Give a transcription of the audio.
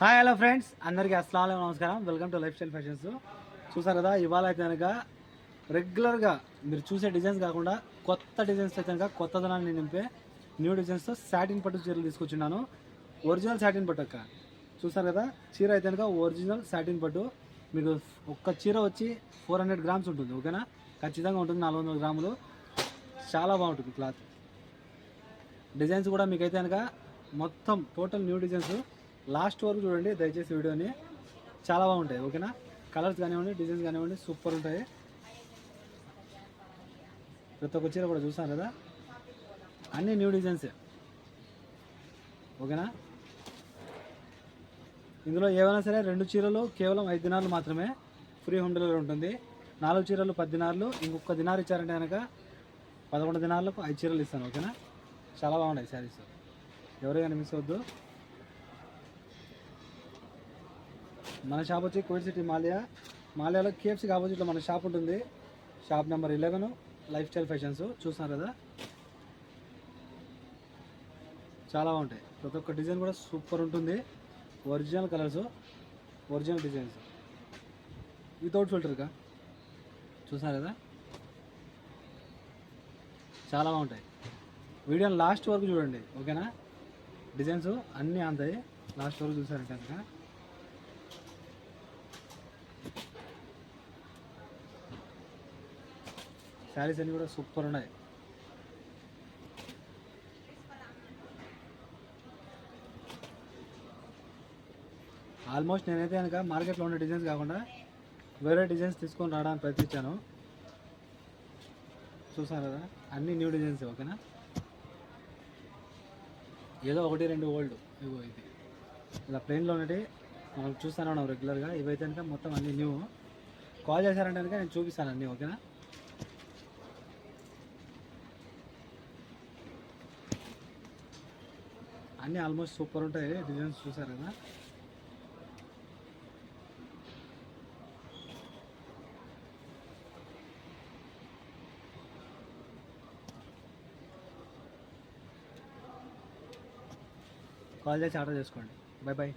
Hi hello friends, అందరికీ అస్సలాము నమస్కారం. Welcome to life style fashions. చూసారు కదా, ఇవాళ అయితే కనుక రెగ్యులర్గా మీరు చూసే డిజైన్స్ కాకుండా కొత్త డిజైన్స్ అయితే కనుక కొత్తదనాన్ని నింపే న్యూ డిజైన్స్తో సాటిన్ పట్టు చీరలు తీసుకొచ్చిన్నాను. ఒరిజినల్ సాటిన్ పట్టు అక్క. చూసారు కదా, చీర అయితే కనుక ఒరిజినల్ సాటిన్ పట్టు. మీకు ఒక్క చీర వచ్చి 400 గ్రామ్స్ ఉంటుంది. ఓకేనా, ఖచ్చితంగా ఉంటుంది. 400 గ్రాములు. చాలా బాగుంటుంది క్లాత్. డిజైన్స్ కూడా మీకైతే కనుక మొత్తం టోటల్ న్యూ డిజైన్స్. లాస్ట్ వరకు చూడండి దయచేసి వీడియోని, చాలా బాగుంటాయి. ఓకేనా, కలర్స్ కానివ్వండి, డిజైన్స్ కానివ్వండి, సూపర్ ఉంటాయి. ప్రతి ఒక్క చీర కూడా చూసాను కదా, అన్నీ న్యూ డిజైన్సే. ఓకేనా, ఇందులో ఏవైనా సరే 2 చీరలు కేవలం 5 దినాలు మాత్రమే ఫ్రీ హోమ్ డెలివరీ ఉంటుంది. 4 చీరలు 10 దినాలు, ఇంకొక దినారు ఇచ్చారంటే కనుక 11 దినాలకు 5 చీరలు ఇస్తాను. ఓకేనా, చాలా బాగున్నాయి శారీస్, ఎవరైనా మిస్ అవద్దు. మన షాప్ వచ్చి కోవిడ్ సిటీ మాల్యాలో కేఎఫ్సీకి ఆపోజిట్లో మన షాప్ ఉంటుంది. Shop number 11, life style fashions. చూస్తున్నారు కదా, చాలా బాగుంటాయి. ప్రతి ఒక్క డిజైన్ కూడా సూపర్ ఉంటుంది. Original colours, original designs, without ఫిల్టర్గా. చూస్తున్నారు కదా, చాలా బాగుంటాయి. వీడియోని లాస్ట్ వరకు చూడండి. ఓకేనా, డిజైన్స్ అన్నీ అంతాయి. లాస్ట్ వరకు చూసారంటే కనుక శారీస్ అన్నీ కూడా సూపర్ ఉన్నాయి. ఆల్మోస్ట్ నేనైతే కనుక మార్కెట్లో ఉన్న డిజైన్స్ కాకుండా వేరే డిజైన్స్ తీసుకొని రావడానికి ప్రయత్నించాను. చూసాను కదా, అన్నీ న్యూ డిజైన్స్. ఓకేనా, ఏదో 1-2 ఓల్డ్. ఇగో ఇది ఇలా ప్లెయిన్లో ఉన్నటి మనం చూస్తూనే ఉన్నాం రెగ్యులర్గా. ఇవైతే కనుక మొత్తం అన్నీ న్యూ. కాల్ చేశారంటే కనుక నేను చూపిస్తాను అన్నీ. ఓకేనా, అన్నీ ఆల్మోస్ట్ సూపర్ ఉంటాయి డిజైన్స్. చూసారు కదా, కాల్ చేసి ఆర్డర్ చేసుకోండి. By by.